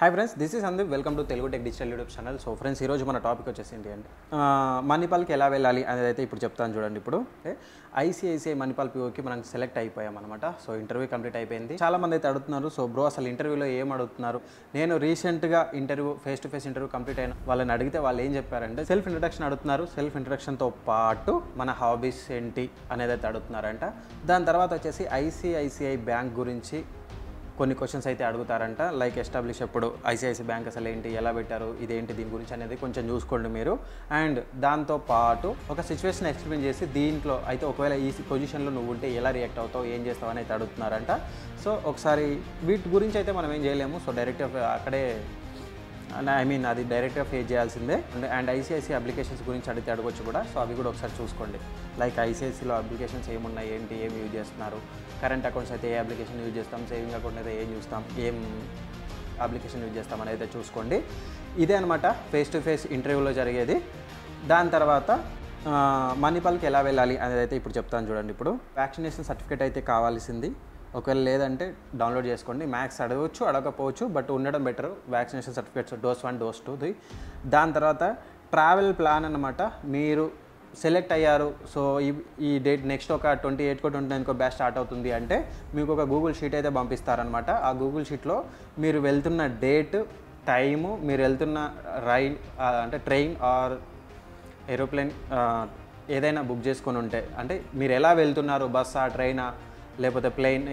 Hi friends, this is Sandeep. Welcome to Telugu tech digital YouTube channel. So friends, ఈరోజు మన topic వచ్చేసి ఏంటి అంటే మణిపాల్కి ఎలా వెళ్ళాలి అనేది అయితే ఇప్పుడు చెప్తాను చూడండి. ఇప్పుడు ఐసిఐసిఐ మణిపాల్ పిఓకి మనం సెలెక్ట్ అయిపోయాం అనమాట. సో ఇంటర్వ్యూ కంప్లీట్ అయిపోయింది. చాలామంది అయితే అడుగుతున్నారు, సో బ్రో అసలు ఇంటర్వ్యూలో ఏం అడుగుతున్నారు? నేను రీసెంట్గా interview face to face interview complete అయిన వాళ్ళని అడిగితే వాళ్ళు ఏం చెప్పారంటే సెల్ఫ్ ఇంట్రడక్షన్ అడుగుతున్నారు. సెల్ఫ్ ఇంట్రడక్షన్తో పాటు మన హాబీస్ ఏంటి అనేది అయితే అడుగుతున్నారంట. దాని తర్వాత వచ్చేసి ఐసిఐసిఐ బ్యాంక్ గురించి కొన్ని క్వశ్చన్స్ అయితే అడుగుతారంట. లైక్ ఎస్టాబ్లిష్ ఎప్పుడు, ఐసిఐసిఐ బ్యాంక్ అసలు ఏంటి, ఎలా పెట్టారు, ఇదేంటి, దీని గురించి అనేది కొంచెం చూసుకోండి మీరు. అండ్ దాంతోపాటు ఒక సిచ్యువేషన్ ఎక్స్ప్లెయిన్ చేసి దీంట్లో అయితే ఒకవేళ ఈ పొజిషన్లో నువ్వు ఉంటే ఎలా రియాక్ట్ అవుతావు, ఏం చేస్తావు అని అయితే అడుగుతున్నారంట. సో ఒకసారి వీటి గురించి అయితే మనం ఏం చేయలేము. సో డైరెక్ట్ అక్కడే అది డైరెక్ట్గా ఫేస్ చేయాల్సిందే. అండ్ ఐసిఐసిఐ అప్లికేషన్స్ గురించి అడిగితే అడగొచ్చు కూడా. సో అవి కూడా ఒకసారి చూసుకోండి. లైక్ ఐసిఐసిఐలో అప్లికేషన్స్ ఏమున్నాయి, ఏంటి, ఏం యూజ్ చేస్తున్నారు, కరెంట్ అకౌంట్స్ అయితే ఏ అప్లికేషన్ యూజ్ చేస్తాం, సేవింగ్ అకౌంట్ అయితే ఏం అప్లికేషన్ యూజ్ చేస్తాం అనేది అయితే చూసుకోండి. ఇదే అనమాట ఫేస్ టు ఫేస్ ఇంటర్వ్యూలో జరిగేది. దాని తర్వాత మణిపాల్కి ఎలా వెళ్ళాలి అనేది అయితే ఇప్పుడు చెప్తాను చూడండి. ఇప్పుడు వ్యాక్సినేషన్ సర్టిఫికేట్ అయితే కావాల్సింది. ఒకవేళ లేదంటే డౌన్లోడ్ చేసుకోండి. మ్యాథ్స్ అడగవచ్చు, అడగకపోవచ్చు, బట్ ఉండడం better. Vaccination certificates dose 1 dose 2 దాని తర్వాత ట్రావెల్ ప్లాన్ అనమాట. మీరు సెలెక్ట్ అయ్యారు, సో ఈ డేట్ నెక్స్ట్ ఒక 28కో 29కో బ్యాచ్ స్టార్ట్ అవుతుంది అంటే మీకు ఒక గూగుల్ షీట్ అయితే పంపిస్తారనమాట. ఆ గూగుల్ షీట్లో మీరు వెళ్తున్న డేట్, టైము, మీరు వెళ్తున్న అంటే ట్రైన్ ఆర్ ఏరోప్లేన్ ఏదైనా బుక్ చేసుకొని ఉంటే, అంటే మీరు ఎలా వెళ్తున్నారు, బస్సా, ట్రైనా, లేకపోతే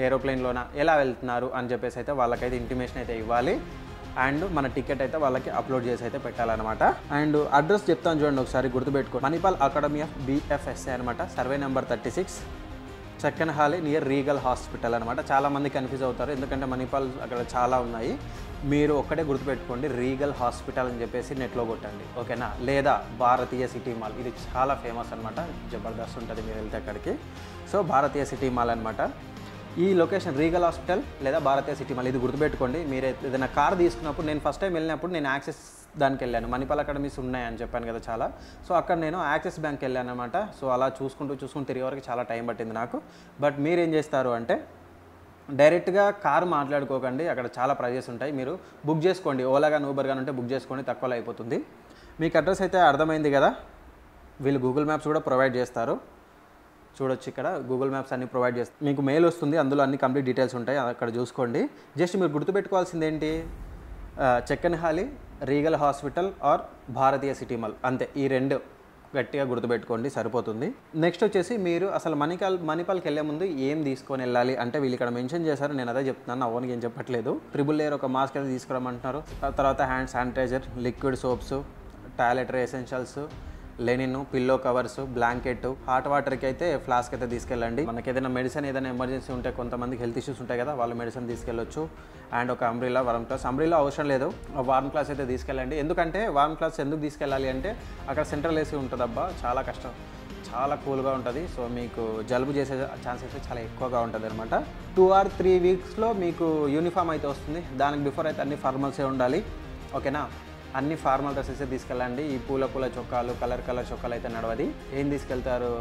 ఏరోప్లేన్లోనా ఎలా వెళ్తున్నారు అని చెప్పేసి అయితే వాళ్ళకైతే ఇంటిమేషన్ అయితే ఇవ్వాలి. అండ్ మన టికెట్ అయితే వాళ్ళకి అప్లోడ్ చేసి అయితే పెట్టాలన్నమాట. అండ్ అడ్రస్ చెప్తాను చూడండి, ఒకసారి గుర్తుపెట్టుకో. మణిపాల్ అకాడమీ ఆఫ్ BFSI అనమాట. Survey number 36, Chikkanahalli near Regal hospital అనమాట. చాలామంది కన్ఫ్యూజ్ అవుతారు, ఎందుకంటే మణిపాల్ అక్కడ చాలా ఉన్నాయి. మీరు ఒక్కటే గుర్తుపెట్టుకోండి, రీగల్ హాస్పిటల్ అని చెప్పేసి నెట్లో కొట్టండి, ఓకేనా? లేదా భారతీయ సిటీ మాల్, ఇది చాలా ఫేమస్ అనమాట, జబర్దస్త్ ఉంటుంది మీరు వెళ్తే అక్కడికి. సో భారతీయ సిటీ మాల్ అనమాట ఈ లొకేషన్. రీగల్ హాస్పిటల్ లేదా భారతీయ సిటీ మాల్, ఇది గుర్తుపెట్టుకోండి. మీరు ఏదైనా కార్ తీసుకున్నప్పుడు, నేను ఫస్ట్ టైం వెళ్ళినప్పుడు నేను యాక్సిస్ దానికి వెళ్ళాను. మణిపాల్ అకాడమీస్ ఉన్నాయని చెప్పాను కదా చాలా. సో అక్కడ నేను యాక్సిస్ బ్యాంక్కి వెళ్ళాను అనమాట. సో అలా చూసుకుంటూ తిరిగే వరకు చాలా టైం పట్టింది నాకు. బట్ మీరు ఏం చేస్తారు అంటే డైరెక్ట్గా కారు మాట్లాడుకోకండి, అక్కడ చాలా ప్రైజెస్ ఉంటాయి. మీరు బుక్ చేసుకోండి, ఓలా కానీ ఊబర్ కానీ ఉంటే బుక్ చేసుకోండి, తక్కువలో అయిపోతుంది. మీకు అడ్రస్ అయితే అర్థమైంది కదా. వీళ్ళు గూగుల్ మ్యాప్స్ కూడా ప్రొవైడ్ చేస్తారు, చూడొచ్చు. ఇక్కడ గూగుల్ మ్యాప్స్ అన్ని ప్రొవైడ్ చేస్తారు. మీకు మెయిల్ వస్తుంది, అందులో అన్ని కంప్లీట్ డీటెయిల్స్ ఉంటాయి, అక్కడ చూసుకోండి. జస్ట్ మీరు గుర్తుపెట్టుకోవాల్సింది ఏంటి, Chikkanahalli, Regal hospital or Bharatiya city mall, అంతే. ఈ రెండు గట్టిగా గుర్తుపెట్టుకోండి, సరిపోతుంది. నెక్స్ట్ వచ్చేసి మీరు అసలు మణిపాల్కి వెళ్ళే ముందు ఏం తీసుకొని వెళ్ళాలి అంటే వీళ్ళు ఇక్కడ మెన్షన్ చేశారు, నేను అదే చెప్తున్నాను, ఓన్గా ఏం చెప్పట్లేదు. ట్రిపుల్ లేయర్ ఒక మాస్క్ అయితే తీసుకురమ్మంటున్నారు. తర్వాత hand sanitizer, liquid soaps, toiletry essentials, linen, pillow covers, blanket, hot వాటర్కి అయితే ఫ్లాస్క్ అయితే తీసుకెళ్ళండి. మనకి ఏదైనా మెడిసిన్, ఏదైనా ఎమర్జెన్సీ ఉంటే, కొంతమందికి హెల్త్ ఇష్యూస్ ఉంటాయి కదా, వాళ్ళు మెడిసిన్ తీసుకెళ్ళొచ్చు. అండ్ ఒక అంబ్రిల్లా, వార్మ్ క్లాస్. అంబ్రిల్లా అవసరం లేదు, వార్మ్ క్లాస్ అయితే తీసుకెళ్ళండి. ఎందుకంటే వార్మ్ క్లాస్ ఎందుకు తీసుకెళ్ళాలి అంటే అక్కడ సెంట్రల్ ఏసీ ఉంటుంది అబ్బా, చాలా కష్టం, చాలా కూల్గా ఉంటుంది. సో మీకు జలుబు చేసే ఛాన్సెస్ చాలా ఎక్కువగా ఉంటుంది అనమాట. 2 or 3 వీక్స్లో మీకు యూనిఫామ్ అయితే వస్తుంది. దానికి బిఫోర్ అయితే అన్ని ఫార్మల్సే ఉండాలి, ఓకేనా? అన్ని ఫార్మల్ డ్రెస్సెస్ తీసుకెళ్ళండి. ఈ పూల చొక్కాలు, కలర్ చొక్కాలు అయితే నడవది. ఏం తీసుకెళ్తారు,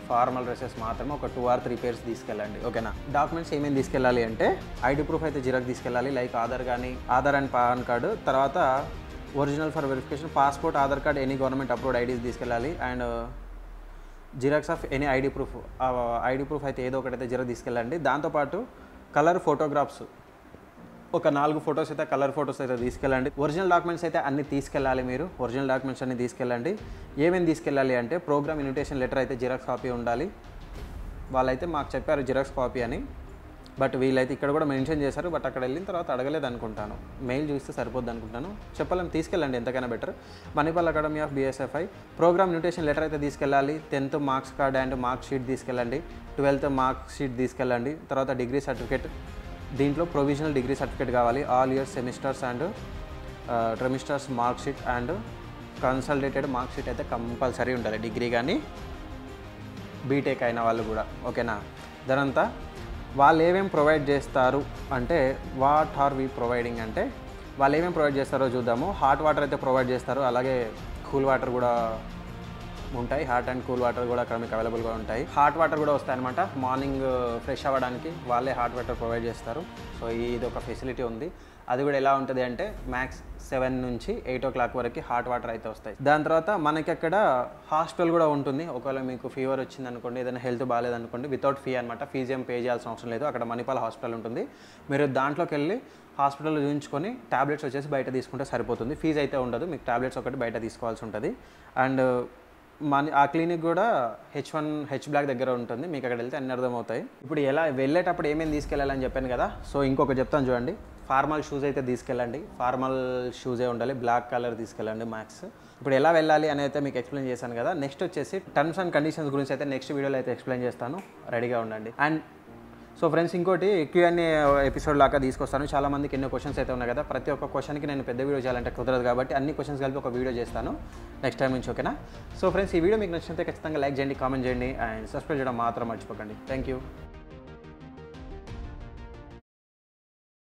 ఫార్మల్ డ్రెస్సెస్ మాత్రమే ఒక 2 or 3 పేర్స్ తీసుకెళ్ళండి, ఓకేనా? డాక్యుమెంట్స్ ఏమేమి తీసుకెళ్ళాలి అంటే ఐడి ప్రూఫ్ అయితే జిరాక్స్ తీసుకెళ్ళాలి, like Aadhaar and PAN card. తర్వాత original for verification, passport, Aadhaar card, any government approved IDs తీసుకెళ్ళాలి. And xerox of any ID proof, ID proof అయితే ఏదో ఒకటైతే జిరాక్స్ తీసుకెళ్ళండి. దాంతోపాటు కలర్ ఫోటోగ్రాఫ్స్ ఒక 4 ఫొటోస్ అయితే, కలర్ ఫొటోస్ అయితే తీసుకెళ్ళండి. ఒరిజినల్ డాక్యుమెంట్స్ అయితే అన్ని తీసుకెళ్ళాలి. మీరు ఒరిజినల్ డాక్యుమెంట్స్ అన్ని తీసుకెళ్ళండి. ఏమేమి తీసుకెళ్ళాలి అంటే ప్రోగ్రామ్ ఇన్విటేషన్ లెటర్ అయితే జిరాక్స్ కాపీ ఉండాలి. వాళ్ళైతే మాకు చెప్పారు జిరాక్స్ కాపీ అని, బట్ వీళ్ళైతే ఇక్కడ కూడా మెన్షన్ చేశారు, బట్ అక్కడ వెళ్ళిన తర్వాత అడగలేదు అనుకుంటాను. మెయిల్ చూస్తే సరిపోద్ది అనుకుంటాను, చెప్పలేము. తీసుకెళ్ళండి, ఎంతకైనా better. Manipal academy of BSFI programme invitation letter అయితే తీసుకెళ్ళాలి. 10th marks card and mark sheet తీసుకెళ్ళండి. 12th మార్క్ షీట్ తీసుకెళ్ళండి. తర్వాత డిగ్రీ సర్టిఫికేట్, దీంట్లో ప్రొవిజనల్ డిగ్రీ సర్టిఫికేట్ కావాలి. All years semesters and trimesters mark sheet and consolidated mark sheet అయితే compulsory ఉండాలి, degree కానీ బీటెక్ అయిన వాళ్ళు కూడా, ఓకేనా? దానంతా వాళ్ళు ఏమేమి ప్రొవైడ్ చేస్తారు అంటే, వాట్ ఆర్ వి ప్రొవైడింగ్ అంటే వాళ్ళు ఏమేమి ప్రొవైడ్ చేస్తారో చూద్దాము. హాట్ వాటర్ అయితే ప్రొవైడ్ చేస్తారు, అలాగే కూల్ వాటర్ కూడా ఉంటాయి. హాట్ అండ్ కూల్ వాటర్ కూడా అక్కడ మీకు అవైలబుల్గా ఉంటాయి. హాట్ వాటర్ కూడా వస్తాయి అనమాట. మార్నింగ్ ఫ్రెష్ అవ్వడానికి వాళ్ళే హాట్ వాటర్ ప్రొవైడ్ చేస్తారు. సో ఇది ఒక ఫెసిలిటీ ఉంది. అది కూడా ఎలా ఉంటుంది అంటే మ్యాక్స్ 7 నుంచి 8 o'clock వరకు హాట్ వాటర్ అయితే వస్తాయి. దాని తర్వాత మనకి అక్కడ హాస్పిటల్ కూడా ఉంటుంది. ఒకవేళ మీకు ఫీవర్ వచ్చింది అనుకోండి, ఏదైనా హెల్త్ బాగాలేదనుకోండి, వితౌట్ ఫీ అనమాట. ఫీజు ఏం పే చేయాల్సిన అవసరం లేదు. అక్కడ మణిపాల్ హాస్పిటల్ ఉంటుంది. మీరు దాంట్లోకి వెళ్ళి హాస్పిటల్లో చూపించుకొని టాబ్లెట్స్ వచ్చేసి బయట తీసుకుంటే సరిపోతుంది. ఫీజు అయితే ఉండదు. మీకు టాబ్లెట్స్ ఒకటి బయట తీసుకోవాల్సి ఉంటుంది. అండ్ ఆ క్లినిక్ కూడా H1 H బ్లాక్ దగ్గర ఉంటుంది. మీకు అక్కడ వెళ్తే అన్ని అర్థమవుతాయి. ఇప్పుడు ఎలా వెళ్ళేటప్పుడు ఏమేమి తీసుకెళ్ళాలని చెప్పాను కదా. సో ఇంకొక చెప్తాను చూడండి. ఫార్మల్ షూస్ అయితే తీసుకెళ్ళండి. ఫార్మల్ షూజే ఉండాలి. బ్లాక్ కలర్ తీసుకెళ్ళండి మ్యాక్స్. ఇప్పుడు ఎలా వెళ్ళాలి అని అయితే మీకు ఎక్స్ప్లెయిన్ చేశాను కదా. నెక్స్ట్ వచ్చేసి టర్మ్స్ అండ్ కండిషన్స్ గురించి అయితే నెక్స్ట్ వీడియోలో అయితే ఎక్స్ప్లెయిన్ చేస్తాను. రెడీగా ఉండండి. అండ్ సో ఫ్రెండ్స్, ఇంకోటి Q&A ఎపిసోడ్ లాగా తీసుకొస్తాను. చాలామందికి ఎన్నో క్వశ్చన్స్ అయితే ఉన్నాయి కదా. ప్రతి ఒక్క క్వశ్చన్కి నేను పెద్ద వీడియో చేయాలంటే కుదరదు కాబట్టి అన్ని క్వశ్చన్స్ కలిపి ఒక వీడియో చేస్తాను నెక్స్ట్ టైం నుంచి. ఓకేనా? సో ఫ్రెండ్స్, ఈ వీడియో మీకు నచ్చితే ఖచ్చితంగా లైక్ చేయండి, కామెంట్ చేయండి అండ్ సబ్స్క్రైబ్ చేయడం మాత్రం మర్చిపోకండి. Thank you.